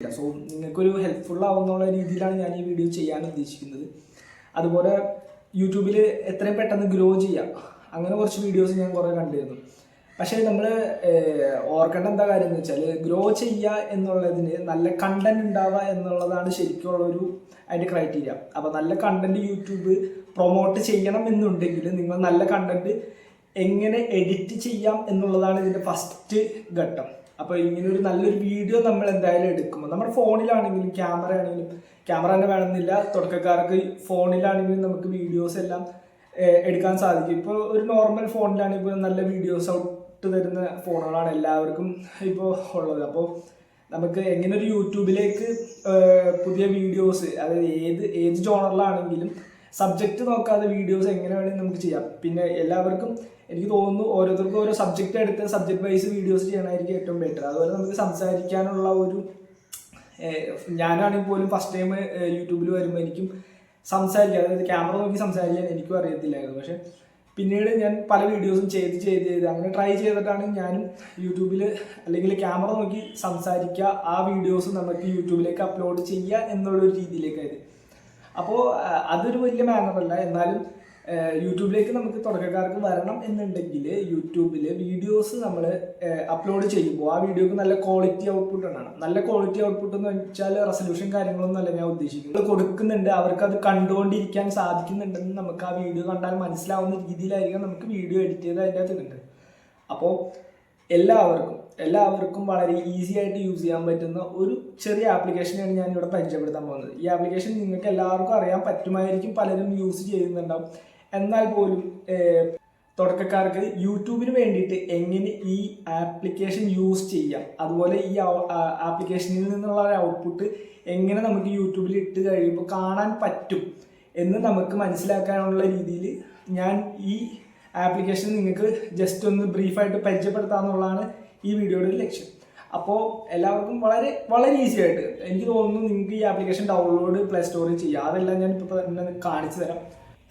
So നിങ്ങൾക്കൊരു helpful ആവുന്നുള്ള രീതിയിലാണ് ഞാൻ ഈ വീഡിയോ ചെയ്യാൻ ഉദ്ദേശിക്കുന്നത്. അതുപോലെ യൂട്യൂബിൽ എത്രയും പെട്ടെന്ന് ഗ്രോ ചെയ്യാം അങ്ങനെ കുറച്ച് വീഡിയോസ് ഞാൻ കുറേ കണ്ടിരുന്നു. പക്ഷേ നമ്മൾ ഓർക്കേണ്ട എന്താ കാര്യം എന്ന് വെച്ചാൽ ഗ്രോ ചെയ്യുക എന്നുള്ളതിന് നല്ല കണ്ടന്റ് ഉണ്ടാവുക എന്നുള്ളതാണ് ശരിക്കുള്ളൊരു അതിൻ്റെ ക്രൈറ്റീരിയ. അപ്പോൾ നല്ല കണ്ടന്റ് യൂട്യൂബ് പ്രൊമോട്ട് ചെയ്യണം എന്നുണ്ടെങ്കിൽ നിങ്ങൾ നല്ല കണ്ടന്റ് എങ്ങനെ എഡിറ്റ് ചെയ്യാം എന്നുള്ളതാണ് ഇതിൻ്റെ ഫസ്റ്റ് ഘട്ടം. അപ്പോൾ ഇങ്ങനെ ഒരു നല്ലൊരു വീഡിയോ നമ്മൾ എന്തായാലും എടുക്കുമ്പോൾ നമ്മുടെ ഫോണിലാണെങ്കിലും ക്യാമറ തന്നെ വേണമെന്നില്ല, തുടക്കക്കാർക്ക് ഫോണിലാണെങ്കിലും നമുക്ക് വീഡിയോസ് എല്ലാം എടുക്കാൻ സാധിക്കും. ഇപ്പോൾ ഒരു നോർമൽ ഫോണിലാണെങ്കിൽ ഇപ്പോൾ നല്ല വീഡിയോസ് ഔട്ട് തരുന്ന ഫോണുകളാണ് എല്ലാവർക്കും ഇപ്പോൾ ഉള്ളത്. അപ്പോൾ നമുക്ക് എങ്ങനെ ഒരു യൂട്യൂബിലേക്ക് പുതിയ വീഡിയോസ്, അതായത് ഏത് ജോണറിലാണെങ്കിലും സബ്ജക്റ്റ് നോക്കാതെ വീഡിയോസ് എങ്ങനെ വേണമെങ്കിൽ നമുക്ക് ചെയ്യാം. പിന്നെ എല്ലാവർക്കും എനിക്ക് തോന്നുന്നു ഓരോരുത്തർക്കും ഓരോ സബ്ജക്റ്റ് എടുത്ത് സബ്ജക്റ്റ് വൈസ് വീഡിയോസ് ചെയ്യണമായിരിക്കും ഏറ്റവും ബെറ്റർ. അതുപോലെ നമുക്ക് സംസാരിക്കാനുള്ള ഒരു ഞാനാണെങ്കിൽ പോലും ഫസ്റ്റ് ടൈം യൂട്യൂബിൽ വരുമ്പോൾ എനിക്കും സംസാരിക്കാം, അതായത് ക്യാമറ നോക്കി സംസാരിക്കാൻ എനിക്കും അറിയത്തില്ലായിരുന്നു. പക്ഷെ പിന്നീട് ഞാൻ പല വീഡിയോസും ചെയ്ത് അങ്ങനെ ട്രൈ ചെയ്തിട്ടാണ് ഞാനും യൂട്യൂബിൽ അല്ലെങ്കിൽ ക്യാമറ നോക്കി സംസാരിക്കുക, ആ വീഡിയോസ് നമുക്ക് യൂട്യൂബിലേക്ക് അപ്ലോഡ് ചെയ്യുക എന്നുള്ളൊരു രീതിയിലേക്കായത്. അപ്പോൾ അതൊരു വലിയ മാനറല്ല. എന്നാലും യൂട്യൂബിലേക്ക് നമുക്ക് തുടക്കക്കാർക്ക് വരണം എന്നുണ്ടെങ്കിൽ യൂട്യൂബിൽ വീഡിയോസ് നമ്മൾ അപ്ലോഡ് ചെയ്യുമ്പോൾ ആ വീഡിയോക്ക് നല്ല ക്വാളിറ്റി ഔട്ട്പുട്ട് ഉണ്ടാണ്. നല്ല ക്വാളിറ്റി ഔട്ട്പുട്ട് എന്ന് വെച്ചാൽ റെസൊല്യൂഷൻ കാര്യങ്ങളൊന്നും അല്ല ഞാൻ ഉദ്ദേശിക്കുന്നത്. കൊടുക്കുന്നുണ്ട്, അവർക്ക് അത് കണ്ടുകൊണ്ടിരിക്കാൻ സാധിക്കുന്നുണ്ടെന്ന് നമുക്ക് ആ വീഡിയോ കണ്ടാൽ മനസ്സിലാവുന്ന രീതിയിലായിരിക്കും നമുക്ക് വീഡിയോ എഡിറ്റ് ചെയ്ത് അതിൻ്റെ അകത്ത് ഇടുന്നത്. അപ്പോൾ എല്ലാവർക്കും വളരെ ഈസി ആയിട്ട് യൂസ് ചെയ്യാൻ പറ്റുന്ന ഒരു ചെറിയ ആപ്ലിക്കേഷനാണ് ഞാൻ ഇവിടെ പരിചയപ്പെടുത്താൻ പോകുന്നത്. ഈ ആപ്ലിക്കേഷൻ നിങ്ങൾക്ക് എല്ലാവർക്കും അറിയാൻ പറ്റുമായിരിക്കും, പലരും യൂസ് ചെയ്യുന്നുണ്ടാവും. എന്നാൽ പോലും തുടക്കക്കാർക്ക് യൂട്യൂബിന് വേണ്ടിയിട്ട് എങ്ങനെ ഈ ആപ്ലിക്കേഷൻ യൂസ് ചെയ്യാം, അതുപോലെ ഈ ആപ്ലിക്കേഷനിൽ നിന്നുള്ള ഒരു ഔട്ട്പുട്ട് എങ്ങനെ നമുക്ക് യൂട്യൂബിൽ ഇട്ട് കഴിയുമ്പോൾ കാണാൻ പറ്റും എന്ന് നമുക്ക് മനസ്സിലാക്കാനുള്ള രീതിയിൽ ഞാൻ ഈ ആപ്ലിക്കേഷൻ നിങ്ങൾക്ക് ജസ്റ്റ് ഒന്ന് ബ്രീഫായിട്ട് പരിചയപ്പെടുത്താമെന്നുള്ളതാണ് ഈ വീഡിയോയുടെ ലക്ഷ്യം. അപ്പോൾ എല്ലാവർക്കും വളരെ വളരെ ഈസി ആയിട്ട് എനിക്ക് തോന്നുന്നു നിങ്ങൾക്ക് ഈ ആപ്ലിക്കേഷൻ ഡൗൺലോഡ് പ്ലേ സ്റ്റോറിൽ ചെയ്യാം. അതെല്ലാം ഞാൻ ഇപ്പോൾ തന്നെ കാണിച്ചു തരാം.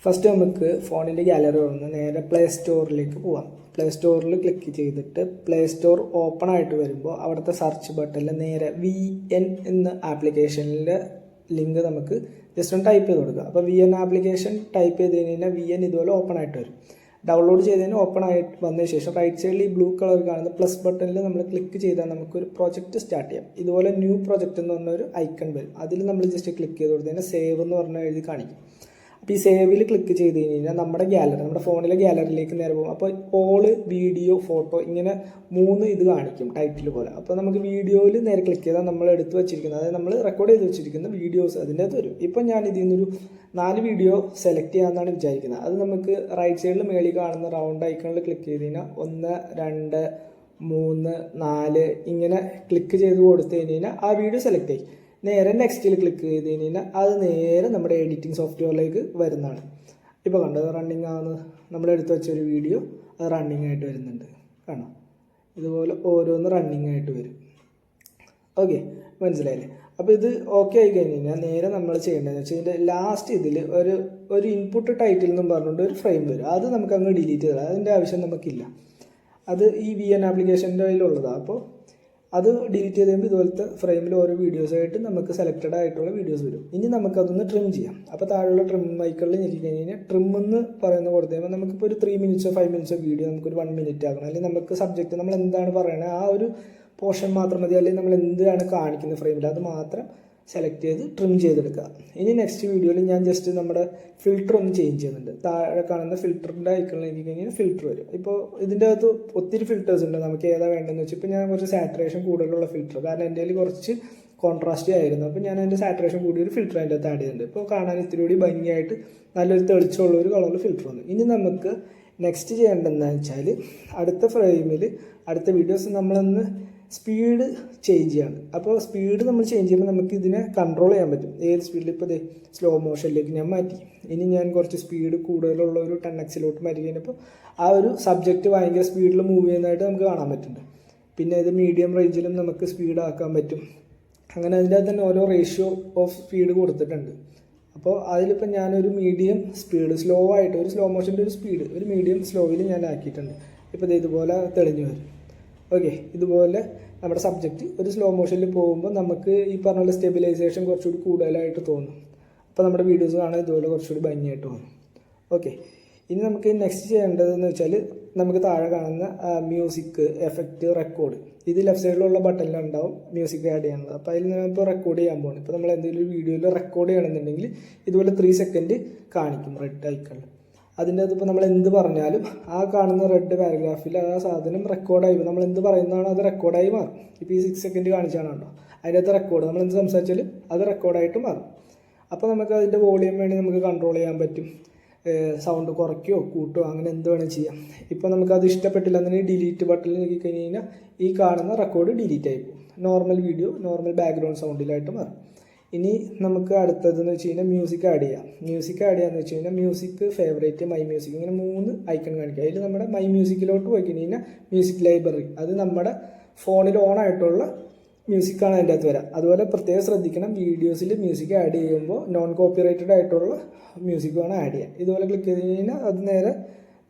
ഫസ്റ്റ് നമുക്ക് ഫോണിൻ്റെ ഗാലറി വന്ന് നേരെ പ്ലേ സ്റ്റോറിലേക്ക് പോവാം. പ്ലേ സ്റ്റോറിൽ ക്ലിക്ക് ചെയ്തിട്ട് പ്ലേ സ്റ്റോർ ഓപ്പൺ ആയിട്ട് വരുമ്പോൾ അവിടുത്തെ സെർച്ച് ബട്ടണിൽ നേരെ VN എന്ന ആപ്ലിക്കേഷനിലെ ലിങ്ക് നമുക്ക് ജസ്റ്റ് ഒന്ന് ടൈപ്പ് ചെയ്ത് കൊടുക്കുക. അപ്പോൾ VN ആപ്ലിക്കേഷൻ ടൈപ്പ് ചെയ്ത് കഴിഞ്ഞാൽ VN ഇതുപോലെ ഓപ്പൺ ആയിട്ട് വരും. ഡൗൺലോഡ് ചെയ്തതിന് ഓപ്പൺ ആയിട്ട് വന്നതിന് ശേഷം റൈറ്റ് സൈഡിൽ ഈ ബ്ലൂ കളർ കാണുന്ന പ്ലസ് ബട്ടണിൽ നമ്മൾ ക്ലിക്ക് ചെയ്താൽ നമുക്കൊരു പ്രോജക്റ്റ് സ്റ്റാർട്ട് ചെയ്യാം. ഇതുപോലെ ന്യൂ പ്രോജക്റ്റ് എന്ന് പറഞ്ഞൊരു ഐക്കൺ വരും. അതിൽ നമ്മൾ ജസ്റ്റ് ക്ലിക്ക് ചെയ്ത് കൊടുത്തതിന് സേവ് എന്ന് പറഞ്ഞ എഴുതി കാണിക്കും. അപ്പോൾ ഈ സേവിൽ ക്ലിക്ക് ചെയ്ത് കഴിഞ്ഞാൽ നമ്മുടെ ഫോണിലെ ഗാലറിയിലേക്ക് നേരെ പോകും. അപ്പോൾ ഓള്, വീഡിയോ, ഫോട്ടോ ഇങ്ങനെ 3 ഇത് കാണിക്കും ടൈറ്റിൽ പോലെ. അപ്പോൾ നമുക്ക് വീഡിയോയിൽ നേരെ ക്ലിക്ക് ചെയ്താൽ നമ്മൾ എടുത്ത് വെച്ചിരിക്കുന്നത്, അതായത് നമ്മൾ റെക്കോർഡ് ചെയ്ത് വെച്ചിരിക്കുന്ന വീഡിയോസ് അതിൻ്റെ അകത്ത് വരും. ഇപ്പം ഞാൻ ഇതിൽ നിന്നൊരു 4 വീഡിയോ സെലക്ട് ചെയ്യാമെന്നാണ് വിചാരിക്കുന്നത്. അത് നമുക്ക് റൈറ്റ് സൈഡിൽ മേളിൽ കാണുന്ന റൗണ്ട് ഐക്കണിൽ ക്ലിക്ക് ചെയ്ത് കഴിഞ്ഞാൽ 1, 2, 3, 4 ഇങ്ങനെ ക്ലിക്ക് ചെയ്ത് കൊടുത്തു കഴിഞ്ഞാൽ ആ വീഡിയോ സെലക്ട് ആയി. നേരെ നെക്സ്റ്റിൽ ക്ലിക്ക് ചെയ്ത് കഴിഞ്ഞാൽ അത് നേരെ നമ്മുടെ എഡിറ്റിംഗ് സോഫ്റ്റ്വെയറിലേക്ക് വരുന്നതാണ്. ഇപ്പോൾ കണ്ടത് റണ്ണിങ് ആവുന്ന നമ്മൾ എടുത്ത് വെച്ചൊരു വീഡിയോ അത് റണ്ണിങ് ആയിട്ട് വരുന്നുണ്ട്, കാണാം. ഇതുപോലെ ഓരോന്ന് റണ്ണിങ് ആയിട്ട് വരും. ഓക്കെ, മനസ്സിലായില്ലേ? അപ്പോൾ ഇത് ഓക്കെ ആയി കഴിഞ്ഞ് കഴിഞ്ഞാൽ നേരെ നമ്മൾ ചെയ്യേണ്ടതെന്ന് വെച്ചാൽ ഇതിൻ്റെ ലാസ്റ്റ് ഇതിൽ ഒരു ഇൻപുട്ട് ടൈറ്റിൽ എന്നും പറഞ്ഞുകൊണ്ട് ഒരു ഫ്രെയിം വരും. അത് നമുക്ക് അങ്ങ് ഡിലീറ്റ് ചെയ്താൽ അതിൻ്റെ ആവശ്യം നമുക്കില്ല. അത് ഈ VN ആപ്ലിക്കേഷൻ്റെ കയ്യിലുള്ളതാണ്. അപ്പോൾ അത് ഡിലീറ്റ് ചെയ്ത് കഴിയുമ്പോൾ ഇതുപോലത്തെ ഫ്രെയിമിൽ ഓരോ വീഡിയോസായിട്ട് നമുക്ക് സെലക്റ്റഡ് ആയിട്ടുള്ള വീഡിയോസ് വരും. ഇനി നമുക്കതൊന്ന് ട്രിം ചെയ്യാം. അപ്പോൾ താഴെയുള്ള ട്രിം ഐക്കണിൽ ഞെക്കി കഴിഞ്ഞ് കഴിഞ്ഞാൽ ട്രിം എന്ന് പറയുന്നത് കൊടുത്തു കഴിയുമ്പോൾ നമുക്കിപ്പോൾ ഒരു 3 മിനിറ്റ്സോ 5 മിനിറ്റ്സോ വീഡിയോ നമുക്കൊരു 1 മിനിറ്റ് ആക്കണം. അല്ലെങ്കിൽ നമുക്ക് സബ്ജക്റ്റ് നമ്മൾ എന്താണ് പറയണത് ആ ഒരു പോർഷൻ മാത്രം മതി, അല്ലെങ്കിൽ നമ്മൾ എന്താണ് കാണിക്കുന്നത് ഫ്രെയിമിൽ അത് മാത്രം സെലക്ട് ചെയ്ത് ട്രിം ചെയ്തെടുക്കുക. ഇനി നെക്സ്റ്റ് വീഡിയോയിൽ ഞാൻ ജസ്റ്റ് നമ്മുടെ ഫിൽറ്റർ ഒന്ന് ചേഞ്ച് ചെയ്യുന്നുണ്ട്. താഴെ കാണുന്ന ഫിൽറ്ററിൻ്റെ ഐക്കണിലേക്ക് കഴിഞ്ഞാൽ ഫിൽറ്റർ വരും. ഇപ്പോൾ ഇതിൻ്റെ അകത്ത് ഒത്തിരി ഫിൽറ്റേഴ്സ് ഉണ്ട്, നമുക്ക് ഏതാ വേണ്ടതെന്ന് വെച്ചാൽ ഇപ്പോൾ ഞാൻ കുറച്ച് സാറ്റുറേഷൻ കൂടുതലുള്ള ഫിൽറ്റർ, കാരണം എൻ്റെ കയ്യിൽ കുറച്ച് കോൺട്രാസ്റ്റ് ആയിരുന്നു. അപ്പോൾ ഞാൻ അതിൻ്റെ സാറ്റുറേഷൻ കൂടി ഒരു ഫിൽറ്റർ അതിൻ്റെ അകത്ത് ആഡ് ചെയ്യുന്നുണ്ട്. ഇപ്പോൾ കാണാൻ ഇത്തിരി കൂടി ഭംഗിയായിട്ട് നല്ലൊരു തെളിച്ചമുള്ള ഒരു കളറിൽ ഫിൽറ്റർ വന്നു. ഇനി നമുക്ക് നെക്സ്റ്റ് ചെയ്യേണ്ടതെന്ന് വെച്ചാൽ അടുത്ത ഫ്രെയിമിൽ അടുത്ത വീഡിയോസ് നമ്മളൊന്ന് സ്പീഡ് ചേഞ്ച് ചെയ്യാണ്. അപ്പോൾ സ്പീഡ് നമ്മൾ ചേഞ്ച് ചെയ്യുമ്പോൾ നമുക്ക് ഇതിനെ കൺട്രോൾ ചെയ്യാൻ പറ്റും. ഏത് സ്പീഡിൽ ഇപ്പോൾ സ്ലോ മോഷനിലേക്ക് ഞാൻ മാറ്റി. ഇനി ഞാൻ കുറച്ച് സ്പീഡ് കൂടുതലുള്ള ഒരു 10x മാറ്റി കഴിഞ്ഞപ്പോൾ ആ ഒരു സബ്ജക്റ്റ് ഭയങ്കര സ്പീഡിൽ മൂവ് ചെയ്യുന്നതായിട്ട് നമുക്ക് കാണാൻ പറ്റുന്നുണ്ട്. പിന്നെ ഇത് മീഡിയം റേഞ്ചിലും നമുക്ക് സ്പീഡ് ആക്കാൻ പറ്റും. അങ്ങനെ അതിൻ്റെ അകത്ത് തന്നെ ഓരോ റേഷ്യോ ഓഫ് സ്പീഡ് കൊടുത്തിട്ടുണ്ട്. അപ്പോൾ അതിലിപ്പോൾ ഞാനൊരു മീഡിയം സ്പീഡ് സ്ലോ ആയിട്ട് ഒരു സ്ലോ മോഷൻ്റെ ഒരു സ്പീഡ് ഒരു മീഡിയം സ്ലോയിൽ ഞാൻ ആക്കിയിട്ടുണ്ട്. ഇപ്പോൾ ഇതുപോലെ തെളിഞ്ഞു വരും. ഓക്കെ, ഇതുപോലെ നമ്മുടെ സബ്ജക്റ്റ് ഒരു സ്ലോ മോഷനിൽ പോകുമ്പോൾ നമുക്ക് ഈ പറഞ്ഞ പോലെ സ്റ്റെബിലൈസേഷൻ കുറച്ചുകൂടി കൂടുതലായിട്ട് തോന്നും. അപ്പോൾ നമ്മുടെ വീഡിയോസ് കാണാൻ ഇതുപോലെ കുറച്ചുകൂടി ഭംഗിയായിട്ട് തോന്നും. ഓക്കെ, ഇനി നമുക്ക് നെക്സ്റ്റ് ചെയ്യേണ്ടതെന്ന് വെച്ചാൽ നമുക്ക് താഴെ കാണുന്ന മ്യൂസിക്, എഫക്റ്റ്, റെക്കോർഡ്, ഇത് ലെഫ്റ്റ് സൈഡിലുള്ള ബട്ടണിലുണ്ടാവും മ്യൂസിക് ആഡ് ചെയ്യാനുള്ളത്. അപ്പോൾ അതിൽ നമ്മളിപ്പോൾ റെക്കോർഡ് ചെയ്യാൻ പോകണം. ഇപ്പോൾ നമ്മൾ എന്തെങ്കിലും ഒരു വീഡിയോയിൽ റെക്കോർഡ് ചെയ്യണമെന്നുണ്ടെങ്കിൽ ഇതുപോലെ 3 സെക്കൻഡ് കാണിക്കും റെഡ് ഐക്കണിൽ. അതിൻ്റെ അതിപ്പോൾ നമ്മൾ എന്ത് പറഞ്ഞാലും ആ കാണുന്ന റെഡ് പാരഗ്രാഫിൽ ആ സാധനം റെക്കോർഡായി, നമ്മൾ എന്ത് പറയുന്നതാണോ അത് റെക്കോർഡായി മാറും. ഇപ്പോൾ ഈ 6 സെക്കൻഡ് കാണിച്ചാണോ അതിൻ്റെ അകത്ത് റെക്കോർഡ്, നമ്മൾ എന്ത് സംസാരിച്ചാലും അത് റെക്കോർഡായിട്ട് മാറും. അപ്പോൾ നമുക്ക് അതിൻ്റെ വോളിയം വേണ്ടി നമുക്ക് കൺട്രോൾ ചെയ്യാൻ പറ്റും. സൗണ്ട് കുറയ്ക്കുകയോ കൂട്ടുകയോ അങ്ങനെ എന്ത് വേണമെങ്കിൽ ചെയ്യാം. ഇപ്പോൾ നമുക്കത് ഇഷ്ടപ്പെട്ടില്ല എന്നുണ്ടെങ്കിൽ ഡിലീറ്റ് ബട്ടണിൽ നോക്കി കഴിഞ്ഞ് കഴിഞ്ഞാൽ ഈ കാണുന്ന റെക്കോർഡ് ഡിലീറ്റ് ആയി പോകും. നോർമൽ വീഡിയോ നോർമൽ ബാക്ക്ഗ്രൗണ്ട് സൗണ്ടിലായിട്ട് മാറും. ഇനി നമുക്ക് അടുത്തതെന്ന് വെച്ച് കഴിഞ്ഞാൽ മ്യൂസിക് ആഡ് ചെയ്യാം. മ്യൂസിക് ആഡ് ചെയ്യാന്ന് വെച്ച് കഴിഞ്ഞാൽ മ്യൂസിക്, ഫേവറേറ്റ്, മൈ മ്യൂസിക്, ഇങ്ങനെ 3 ഐക്കൺ കാണിക്കുക. അതിൽ നമ്മുടെ മൈ മ്യൂസിക്കിലോട്ട് പോയി കഴിഞ്ഞാൽ മ്യൂസിക് ലൈബ്രറി, അത് നമ്മുടെ ഫോണിൽ ഓൺ ആയിട്ടുള്ള മ്യൂസിക്കാണ് അതിൻ്റെ അകത്ത് വരാം. അതുപോലെ പ്രത്യേകം ശ്രദ്ധിക്കണം, വീഡിയോസിൽ മ്യൂസിക് ആഡ് ചെയ്യുമ്പോൾ നോൺ കോപ്പിറൈറ്റഡ് ആയിട്ടുള്ള മ്യൂസിക് വേണം ആഡ് ചെയ്യാൻ. ഇതുപോലെ ക്ലിക്ക് ചെയ്ത് കഴിഞ്ഞാൽ അത് നേരെ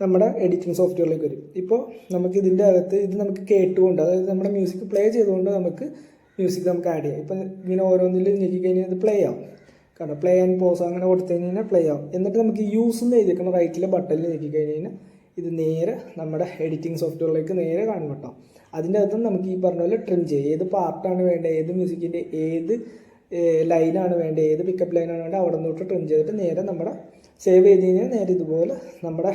നമ്മുടെ എഡിറ്റിംഗ് സോഫ്റ്റ്വെയറിലേക്ക് വരും. ഇപ്പോൾ നമുക്ക് ഇതിൻ്റെ അകത്ത് ഇത് നമുക്ക് കേട്ടുകൊണ്ട്, അതായത് നമ്മുടെ മ്യൂസിക് പ്ലേ ചെയ്തുകൊണ്ട് നമുക്ക് മ്യൂസിക് നമുക്ക് ആഡ് ചെയ്യാം. ഇപ്പം ഇങ്ങനെ ഓരോന്നിൽ ഞെക്കി കഴിഞ്ഞാൽ ഇത് പ്ലേ ആവും. കാരണം പ്ലേ ആൻഡ് പോസ് അങ്ങനെ കൊടുത്തു കഴിഞ്ഞാൽ പ്ലേ ആവും. എന്നിട്ട് നമുക്ക് യൂസ് എന്ന് എഴുതിക്കണം റൈറ്റിലെ ബട്ടണിൽ ഞെക്കി കഴിഞ്ഞ് കഴിഞ്ഞാൽ ഇത് നേരെ നമ്മുടെ എഡിറ്റിംഗ് സോഫ്റ്റ്വെയറിലേക്ക് നേരെ കാണും കേട്ടോ. അതിൻ്റെ അകത്ത് നമുക്ക് ഈ പറഞ്ഞ പോലെ ട്രിം ചെയ്യാം. ഏത് പാർട്ടാണ് വേണ്ടത്, ഏത് മ്യൂസിക്കിൻ്റെ ഏത് ലൈനാണ് വേണ്ടത്, ഏത് പിക്കപ്പ് ലൈനാണ് വേണ്ടത്, അവിടെ നിന്നോട്ട് ട്രിം ചെയ്തിട്ട് നേരെ നമ്മുടെ സേവ് ചെയ്ത് കഴിഞ്ഞാൽ നേരെ ഇതുപോലെ നമ്മുടെ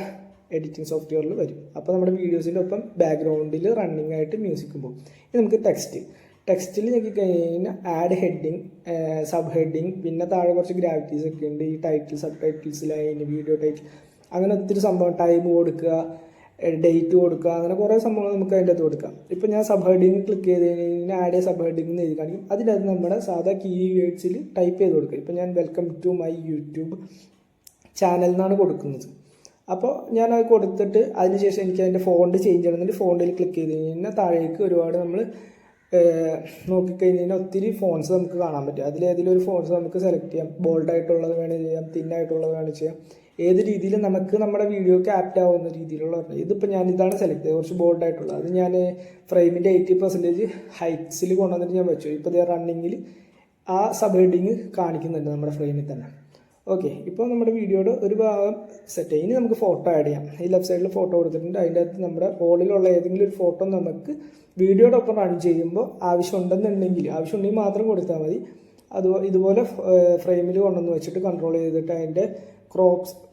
എഡിറ്റിംഗ് സോഫ്റ്റ്വെയറിൽ വരും. അപ്പോൾ നമ്മുടെ വീഡിയോസിൻ്റെ ഒപ്പം ബാക്ക്ഗ്രൗണ്ടിൽ റണ്ണിങ് ആയിട്ട് മ്യൂസിക്കും പോകും. ഇനി നമുക്ക് ടെക്സ്റ്റിൽ നോക്കി കഴിഞ്ഞാൽ ആഡ് ഹെഡിങ്, സബ് ഹെഡിങ്, പിന്നെ താഴെ കുറച്ച് ഗ്രാവിറ്റീസ് ഒക്കെ ഉണ്ട്. ഈ title, sub titles, line, video title, അങ്ങനെ ഒത്തിരി സംഭവം, ടൈം കൊടുക്കുക, ഡേറ്റ് കൊടുക്കുക, അങ്ങനെ കുറേ സംഭവങ്ങൾ നമുക്ക് അതിൻ്റെ അകത്ത് കൊടുക്കാം. ഇപ്പോൾ ഞാൻ സബ് ഹെഡിങ് ക്ലിക്ക് ചെയ്ത് കഴിഞ്ഞാൽ ആഡ് സബ് ഹെഡിങ് എന്ന് എഴുതി കാണിക്കും. അതിനകത്ത് നമ്മുടെ സാധാ കീവേഡ്സിൽ ടൈപ്പ് ചെയ്ത് കൊടുക്കുക. ഇപ്പോൾ ഞാൻ welcome to my YouTube channel എന്നാണ് കൊടുക്കുന്നത്. അപ്പോൾ ഞാൻ അത് കൊടുത്തിട്ട് അതിനുശേഷം എനിക്ക് അതിൻ്റെ ഫോണ്ട് ചേഞ്ച് ചെയ്യണമെന്നുണ്ടെങ്കിൽ ഫോണ്ടിൽ ക്ലിക്ക് ചെയ്ത് കഴിഞ്ഞാൽ താഴേക്ക് ഒരുപാട് നമ്മൾ നോക്കിക്കഴിഞ്ഞ് കഴിഞ്ഞാൽ ഒത്തിരി ഫോൺസ് നമുക്ക് കാണാൻ പറ്റും. അതിലേതെങ്കിലും ഒരു ഫോൺസ് നമുക്ക് സെലക്ട് ചെയ്യാം. ബോൾഡായിട്ടുള്ളത് വേണം ചെയ്യാം, തിന്നായിട്ടുള്ളത് വേണം ചെയ്യാം. ഏത് രീതിയിൽ നമുക്ക് നമ്മുടെ വീഡിയോക്ക് ആപ്റ്റ് ആവുന്ന രീതിയിലുള്ള ഇതിപ്പോൾ ഞാൻ ഇതാണ് സെലക്ട് ചെയ്തത്, കുറച്ച് ബോൾഡായിട്ടുള്ളത്. അത് ഞാൻ ഫ്രെയിമിൻ്റെ 80% ഹൈറ്റ്സിൽ കൊണ്ടുവന്നിട്ട് ഞാൻ വെച്ചു. ഇപ്പോൾ ഇത് റണ്ണിങ്ങിൽ ആ സബ് ഹെഡിങ് കാണിക്കുന്നുണ്ട് നമ്മുടെ ഫ്രെയിമിൽ തന്നെ. ഓക്കെ, ഇപ്പോൾ നമ്മുടെ വീഡിയോയുടെ ഒരു ഭാഗം സെറ്റ് ആയി. ഇനി നമുക്ക് ഫോട്ടോ ആഡ് ചെയ്യാം. ഈ ലെഫ്റ്റ് സൈഡിൽ ഫോട്ടോ കൊടുത്തിട്ടുണ്ട്. അതിൻ്റെ അകത്ത് നമ്മുടെ ഫോണിലുള്ള ഏതെങ്കിലും ഒരു ഫോട്ടോ നമുക്ക് വീഡിയോയുടെ ഒപ്പം റൺ ചെയ്യുമ്പോൾ ആവശ്യമുണ്ടെങ്കിൽ മാത്രം കൊടുത്താൽ മതി. ഇതുപോലെ ഫ്രെയിമിൽ കൊണ്ടുവന്ന് വെച്ചിട്ട് കൺട്രോൾ ചെയ്തിട്ട് അതിൻ്റെ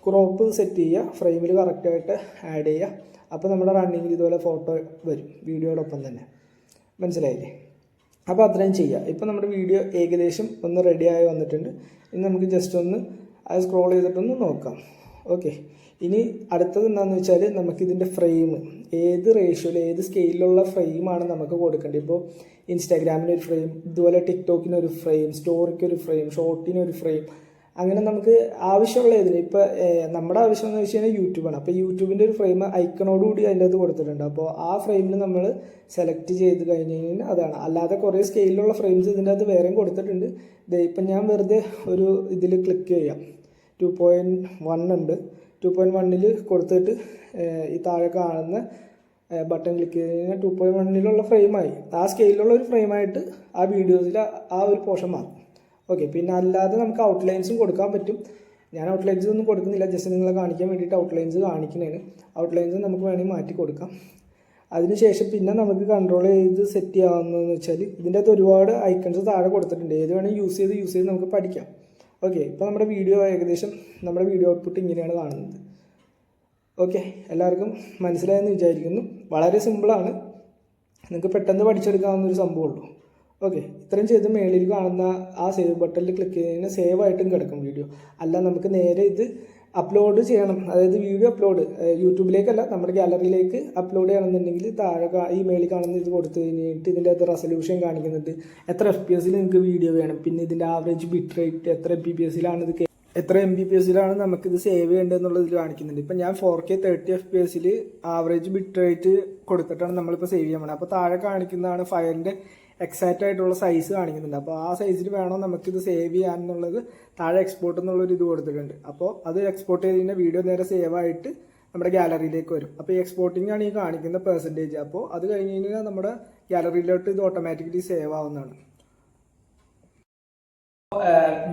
ക്രോപ്പ് സെറ്റ് ചെയ്യുക, ഫ്രെയിമിൽ കറക്റ്റായിട്ട് ആഡ് ചെയ്യുക. അപ്പോൾ നമ്മുടെ റണ്ണിങ്ങിൽ ഇതുപോലെ ഫോട്ടോ വരും വീഡിയോടൊപ്പം തന്നെ. മനസ്സിലായില്ലേ? അപ്പോൾ അത്രയും ചെയ്യുക. ഇപ്പോൾ നമ്മുടെ വീഡിയോ ഏകദേശം ഒന്ന് റെഡിയായി വന്നിട്ടുണ്ട്. ഇനി നമുക്ക് ജസ്റ്റ് ഒന്ന് അത് സ്ക്രോൾ ചെയ്തിട്ടൊന്ന് നോക്കാം. ഓക്കെ, ഇനി അടുത്തത് എന്താണെന്ന് വെച്ചാൽ നമുക്കിതിൻ്റെ ഫ്രെയിം ഏത് റേഷ്യോയിൽ ഏത് സ്കെയിലുള്ള ഫ്രെയിമാണ് നമുക്ക് കൊടുക്കേണ്ടത്. ഇപ്പോൾ ഇൻസ്റ്റാഗ്രാമിനൊരു ഫ്രെയിം, ഇതുപോലെ ടിക്ടോക്കിനൊരു ഫ്രെയിം, സ്റ്റോറിക്കൊരു ഫ്രെയിം, ഷോർട്ടിനൊരു ഫ്രെയിം, അങ്ങനെ നമുക്ക് ആവശ്യമുള്ള ഏതിന്. ഇപ്പോൾ നമ്മുടെ ആവശ്യം എന്ന് വെച്ച് കഴിഞ്ഞാൽ യൂട്യൂബാണ്. അപ്പോൾ യൂട്യൂബിൻ്റെ ഒരു ഫ്രെയിം ഐക്കണോടുകൂടി അതിൻ്റെ അകത്ത് കൊടുത്തിട്ടുണ്ട്. അപ്പോൾ ആ ഫ്രെയിമിൽ നമ്മൾ സെലക്ട് ചെയ്ത് കഴിഞ്ഞ് കഴിഞ്ഞാൽ അതാണ്. അല്ലാതെ കുറേ സ്കെയിലുള്ള ഫ്രെയിംസ് ഇതിൻ്റെ അകത്ത് വേറെയും കൊടുത്തിട്ടുണ്ട്. ഇപ്പം ഞാൻ വെറുതെ ഒരു ഇതിൽ ക്ലിക്ക് ചെയ്യാം. 2.1 ഉണ്ട്. 2.1 കൊടുത്തിട്ട് ഈ താഴെ കാണുന്ന ബട്ടൺ ക്ലിക്ക് ചെയ്ത് കഴിഞ്ഞാൽ 2.1 ഫ്രെയിമായി. ആ സ്കെയിലുള്ള ഒരു ഫ്രെയിമായിട്ട് ആ വീഡിയോസിൽ ആ ഒരു പോർഷൻ മാറും. ഓക്കെ, പിന്നെ അല്ലാതെ നമുക്ക് ഔട്ട്ലൈൻസും കൊടുക്കാൻ പറ്റും. ഞാൻ ഔട്ട്ലൈൻസ് ഒന്നും കൊടുക്കുന്നില്ല, ജസ്റ്റ് നിങ്ങളെ കാണിക്കാൻ വേണ്ടിയിട്ട് ഔട്ട്ലൈൻസ് കാണിക്കുന്നതാണ്. ഔട്ട്ലൈൻസ് നമുക്ക് വേണമെങ്കിൽ മാറ്റി കൊടുക്കാം. അതിനുശേഷം പിന്നെ നമുക്ക് കൺട്രോൾ ചെയ്ത് സെറ്റ് ചെയ്യാവുന്നതെന്ന് വെച്ചാൽ ഇതിൻ്റെ അകത്ത് ഒരുപാട് ഐക്കൺസ് താഴെ കൊടുത്തിട്ടുണ്ട്. ഏത് വേണമെങ്കിൽ യൂസ് ചെയ്ത് നമുക്ക് പഠിക്കാം. ഓക്കെ, ഇപ്പോൾ നമ്മുടെ വീഡിയോ ഏകദേശം നമ്മുടെ വീഡിയോ ഔട്ട്പുട്ട് ഇങ്ങനെയാണ് കാണുന്നത്. ഓക്കെ, എല്ലാവർക്കും മനസ്സിലായെന്ന് വിചാരിക്കുന്നു. വളരെ സിമ്പിളാണ്, നിങ്ങൾക്ക് പെട്ടെന്ന് പഠിച്ചെടുക്കാവുന്നൊരു സംഭവമുള്ളൂ. ഓക്കെ, ഇത്രയും ചെയ്ത് മേളിൽ കാണുന്ന ആ സേവ് ബട്ടണിൽ ക്ലിക്ക് ചെയ്ത് കഴിഞ്ഞാൽ സേവ് ആയിട്ടും കിടക്കും വീഡിയോ. അല്ല നമുക്ക് നേരെ ഇത് അപ്ലോഡ് ചെയ്യണം, അതായത് വീഡിയോ അപ്ലോഡ് യൂട്യൂബിലേക്കല്ല നമ്മുടെ ഗാലറിയിലേക്ക് അപ്ലോഡ് ചെയ്യണമെന്നുണ്ടെങ്കിൽ താഴെ ഈ മേളിൽ കാണുന്ന ഇത് കൊടുത്തു കഴിഞ്ഞിട്ട് ഇതിൻ്റെ അകത്ത് റെസൊല്യൂഷൻ കാണിക്കുന്നുണ്ട്, എത്ര FPS നിങ്ങൾക്ക് വീഡിയോ വേണം, പിന്നെ ഇതിൻ്റെ ആവറേജ് ബിറ്റ് റേറ്റ് എത്ര MBPSലാണ് ഇത്, എത്ര MBPSലാണ് നമുക്കിത് സേവ് ചെയ്യേണ്ടതെന്നുള്ളത് ഇതിൽ കാണിക്കുന്നുണ്ട്. ഇപ്പം ഞാൻ 4K 30 FPS average bit rate കൊടുത്തിട്ടാണ് നമ്മളിപ്പോൾ സേവ് ചെയ്യാൻ പോകുന്നത്. അപ്പോൾ താഴെ കാണിക്കുന്നതാണ് ഫയലിൻ്റെ എക്സാക്റ്റ് ആയിട്ടുള്ള സൈസ് കാണിക്കുന്നുണ്ട്. അപ്പോൾ ആ സൈസിൽ വേണോ നമുക്കിത് സേവ് ചെയ്യാൻ എന്നുള്ളത് താഴെ എക്സ്പോർട്ട് എന്നുള്ളൊരു ഇത് കൊടുത്തിട്ടുണ്ട്. അപ്പോൾ അത് എക്സ്പോർട്ട് ചെയ്ത് കഴിഞ്ഞാൽ വീഡിയോ നേരെ സേവ് ആയിട്ട് നമ്മുടെ ഗാലറിയിലേക്ക് വരും. അപ്പോൾ ഈ എക്സ്പോർട്ടിംഗ് ആണ് ഈ കാണിക്കുന്ന പെർസെൻറ്റേജ്. അപ്പോൾ അത് കഴിഞ്ഞ് കഴിഞ്ഞാൽ നമ്മുടെ ഗാലറിയിലോട്ട് ഇത് ഓട്ടോമാറ്റിക്കലി സേവ് ആവുന്നതാണ്.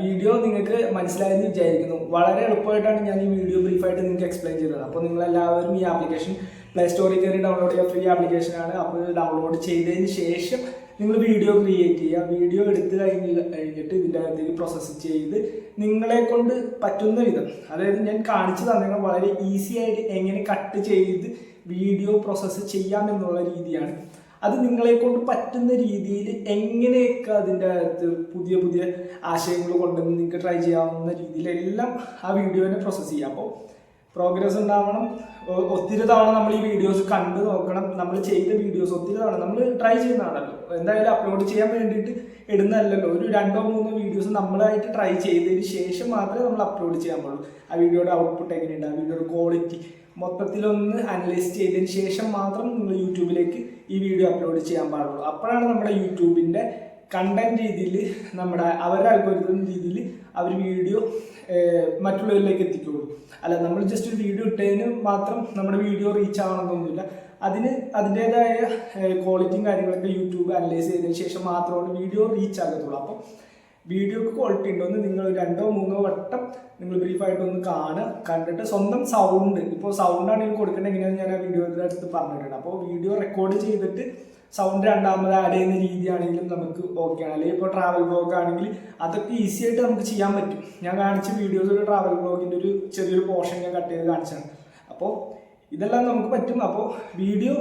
വീഡിയോ നിങ്ങൾക്ക് മനസ്സിലായെന്ന് വിചാരിക്കുന്നു. വളരെ എളുപ്പമായിട്ടാണ് ഞാൻ ഈ വീഡിയോ ബ്രീഫായിട്ട് നിങ്ങൾക്ക് എക്സ്പ്ലെയിൻ ചെയ്തത്. അപ്പോൾ നിങ്ങളെല്ലാവരും ഈ ആപ്ലിക്കേഷൻ പ്ലേ സ്റ്റോറിൽ കയറി ഡൗൺലോഡ് ചെയ്യുക. ഫ്രീ ആപ്ലിക്കേഷനാണ്. അപ്പോൾ ഡൗൺലോഡ് ചെയ്തതിന് ശേഷം നിങ്ങൾ വീഡിയോ ക്രിയേറ്റ് ചെയ്യുക. വീഡിയോ എടുത്ത് കഴിഞ്ഞിട്ട് ഇതിൻ്റെ അകത്തേക്ക് പ്രോസസ്സ് ചെയ്ത് നിങ്ങളെ കൊണ്ട് പറ്റുന്ന വിധം, അതായത് ഞാൻ കാണിച്ചു തന്നെ വളരെ ഈസി ആയിട്ട് എങ്ങനെ കട്ട് ചെയ്ത് വീഡിയോ പ്രോസസ്സ് ചെയ്യാം എന്നുള്ള രീതിയാണ്. അത് നിങ്ങളെ കൊണ്ട് പറ്റുന്ന രീതിയിൽ എങ്ങനെയൊക്കെ അതിൻ്റെ അകത്ത് പുതിയ പുതിയ ആശയങ്ങൾ കൊണ്ടുവന്ന് നിങ്ങൾക്ക് ട്രൈ ചെയ്യാവുന്ന രീതിയിലെല്ലാം ആ വീഡിയോനെ പ്രോസസ്സ് ചെയ്യാം. അപ്പോൾ പ്രോഗ്രസ് ഉണ്ടാവണം. ഒത്തിരി തവണ നമ്മൾ ഈ വീഡിയോസ് കണ്ടു നോക്കണം. നമ്മൾ ചെയ്ത വീഡിയോസ് ഒത്തിരി തവണ നമ്മൾ ട്രൈ ചെയ്യുന്നതാണല്ലോ. എന്തായാലും അപ്ലോഡ് ചെയ്യാൻ വേണ്ടിയിട്ട് ഇടുന്നതല്ലല്ലോ. ഒരു 2-3 വീഡിയോസ് നമ്മളായിട്ട് ട്രൈ ചെയ്തതിന് ശേഷം മാത്രമേ നമ്മൾ അപ്ലോഡ് ചെയ്യാൻ പാടുള്ളൂ. ആ വീഡിയോയുടെ ഔട്ട്പുട്ട് എങ്ങനെയുണ്ട്, ആ വീഡിയോയുടെ ക്വാളിറ്റി മൊത്തത്തിലൊന്ന് അനലൈസ് ചെയ്തതിന് ശേഷം മാത്രം നിങ്ങൾ യൂട്യൂബിലേക്ക് ഈ വീഡിയോ അപ്ലോഡ് ചെയ്യാൻ പാടുള്ളൂ. അപ്പോഴാണ് നമ്മുടെ യൂട്യൂബിൻ്റെ കണ്ടന്റ് രീതിയിൽ അവരുടെ അൽഗോരിതം രീതിയിൽ അവർ വീഡിയോ മറ്റുള്ളവരിലേക്ക് എത്തിക്കുള്ളൂ. അല്ല നമ്മൾ ജസ്റ്റ് ഒരു വീഡിയോ ഇട്ടതിന് മാത്രം നമ്മുടെ വീഡിയോ റീച്ച് ആവണമെന്നൊന്നുമില്ല. അതിൻ്റെതായ ക്വാളിറ്റിയും കാര്യങ്ങളൊക്കെ യൂട്യൂബ് അനലൈസ് ചെയ്തതിന് ശേഷം മാത്രമാണ് വീഡിയോ റീച്ച് ആകത്തുള്ളൂ. അപ്പോൾ വീഡിയോക്ക് ക്വാളിറ്റി ഉണ്ടോയെന്ന് നിങ്ങൾ 2-3 വട്ടം നിങ്ങൾ ബ്രീഫായിട്ടൊന്ന് കണ്ടിട്ട് സ്വന്തം സൗണ്ട്, ഇപ്പോൾ സൗണ്ടാണെങ്കിൽ കൊടുക്കേണ്ടത് എങ്ങനെയാണെന്ന് ഞാൻ ആ വീഡിയോയുടെ അടുത്ത് പറഞ്ഞിട്ടുണ്ട്. അപ്പോൾ വീഡിയോ റെക്കോർഡ് ചെയ്തിട്ട് സൗണ്ട് രണ്ടാമത് ആഡ് ചെയ്യുന്ന രീതിയാണെങ്കിലും നമുക്ക് ഓക്കെയാണ്. അല്ലെങ്കിൽ ഇപ്പോൾ ട്രാവൽ വ്ളോഗ് ആണെങ്കിൽ അതൊക്കെ ഈസി ആയിട്ട് നമുക്ക് ചെയ്യാൻ പറ്റും. ഞാൻ കാണിച്ച വീഡിയോസ് ഒരു ട്രാവൽ വ്ളോഗിൻ്റെ ഒരു ചെറിയൊരു പോർഷൻ ഞാൻ കട്ട് ചെയ്ത് കാണിച്ചാണ്. അപ്പോൾ ഇതെല്ലാം നമുക്ക് പറ്റും. അപ്പോൾ വീഡിയോ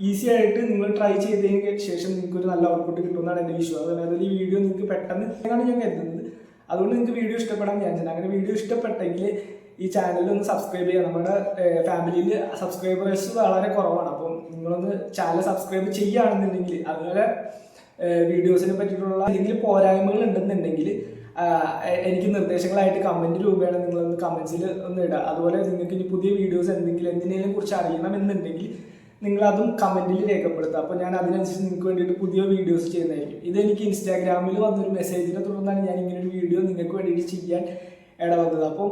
ഈസി ആയിട്ട് നിങ്ങൾ ട്രൈ ചെയ്തതിന് ശേഷം നിങ്ങൾക്ക് ഒരു നല്ല ഔട്ട്പുട്ട് കിട്ടുമെന്നാണ് എൻ്റെ വിശ്വാസം. അതായത് ഈ വീഡിയോ നിങ്ങൾക്ക് പെട്ടെന്ന് ആണ് ഞാൻ കരുതുന്നത്. അതുകൊണ്ട് നിങ്ങൾക്ക് വീഡിയോ ഇഷ്ടപ്പെടാൻ ചാൻസ് ഉണ്ട്. അങ്ങനെ വീഡിയോ ഇഷ്ടപ്പെട്ടെങ്കിൽ ഈ ചാനലൊന്ന് സബ്സ്ക്രൈബ് ചെയ്യുക. നമ്മുടെ ഫാമിലിയിൽ സബ്സ്ക്രൈബേഴ്സ് വളരെ കുറവാണ്. അപ്പം നിങ്ങളൊന്ന് ചാനൽ സബ്സ്ക്രൈബ് ചെയ്യുകയാണെന്നുണ്ടെങ്കിൽ, അതുപോലെ വീഡിയോസിനെ പറ്റിയിട്ടുള്ള എന്തെങ്കിലും പോരായ്മകൾ ഉണ്ടെന്നുണ്ടെങ്കിൽ എനിക്ക് നിർദ്ദേശങ്ങളായിട്ട് കമൻറ്റ് രൂപേണ നിങ്ങളൊന്ന് കമൻസിൽ ഒന്ന് ഇടുക. അതുപോലെ നിങ്ങൾക്ക് ഇനി പുതിയ വീഡിയോസ് എന്തിനേലും കുറിച്ച് അറിയണമെന്നുണ്ടെങ്കിൽ നിങ്ങളതും കമൻറ്റിൽ രേഖപ്പെടുത്തുക. അപ്പോൾ ഞാൻ അതിനനുസരിച്ച് നിങ്ങൾക്ക് വേണ്ടിയിട്ട് പുതിയ വീഡിയോസ് ചെയ്യുന്നതായിരിക്കും. ഇതെനിക്ക് ഇൻസ്റ്റാഗ്രാമിൽ വന്നൊരു മെസ്സേജിനെ തുടർന്നാണ് ഞാൻ ഇങ്ങനൊരു വീഡിയോ നിങ്ങൾക്ക് വേണ്ടിയിട്ട് ചെയ്യാൻ ഇടവന്നത്. അപ്പോൾ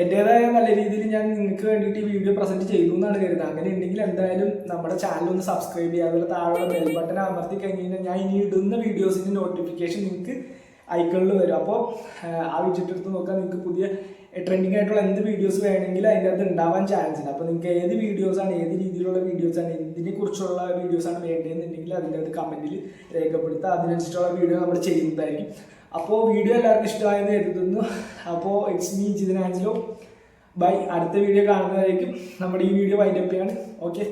എൻ്റേതായ നല്ല രീതിയിൽ ഞാൻ നിങ്ങൾക്ക് വേണ്ടിയിട്ട് ഈ വീഡിയോ പ്രസൻറ്റ് ചെയ്തു എന്നാണ് കരുതുന്നത്. അങ്ങനെ ഉണ്ടെങ്കിൽ എന്തായാലും നമ്മുടെ ചാനൽ ഒന്ന് സബ്സ്ക്രൈബ് ചെയ്യുക. അതുപോലെ താഴെ ബെൽ ബട്ടൺ അമർത്തി കഴിഞ്ഞ് കഴിഞ്ഞാൽ ഞാൻ ഇനി ഇടുന്ന വീഡിയോസിൻ്റെ നോട്ടിഫിക്കേഷൻ നിങ്ങൾക്ക് ഐക്കണിൽ വരും. അപ്പോൾ ആ വിജിറ്റ് നോക്കാൻ നിങ്ങൾക്ക് പുതിയ ട്രെൻഡിങ് ആയിട്ടുള്ള എന്ത് വീഡിയോസ് വേണമെങ്കിലും അതിൻ്റെ അകത്ത് ഉണ്ടാവാൻ ചാൻസ് ഉണ്ട്. അപ്പോൾ നിങ്ങൾക്ക് ഏത് വീഡിയോസാണ്, ഏത് രീതിയിലുള്ള വീഡിയോസാണ്, എന്തിനെക്കുറിച്ചുള്ള വീഡിയോസാണ് വേണ്ടതെന്നുണ്ടെങ്കിൽ അതിൻ്റെ അകത്ത് കമൻറ്റിൽ രേഖപ്പെടുത്തുക. അതിനനുസരിച്ചുള്ള വീഡിയോ നമ്മൾ ചെയ്യുന്നതായിരിക്കും. അപ്പോൾ വീഡിയോ എല്ലാവർക്കും ഇഷ്ടമായെന്ന് കരുതുന്നു. അപ്പോൾ it's me Jithin Angelo. Bye. അടുത്ത വീഡിയോ കാണുന്നതായിരിക്കും. നമ്മുടെ ഈ വീഡിയോ വൈൻഡപ്പ് ചെയ്യാണ്. ഓക്കെ.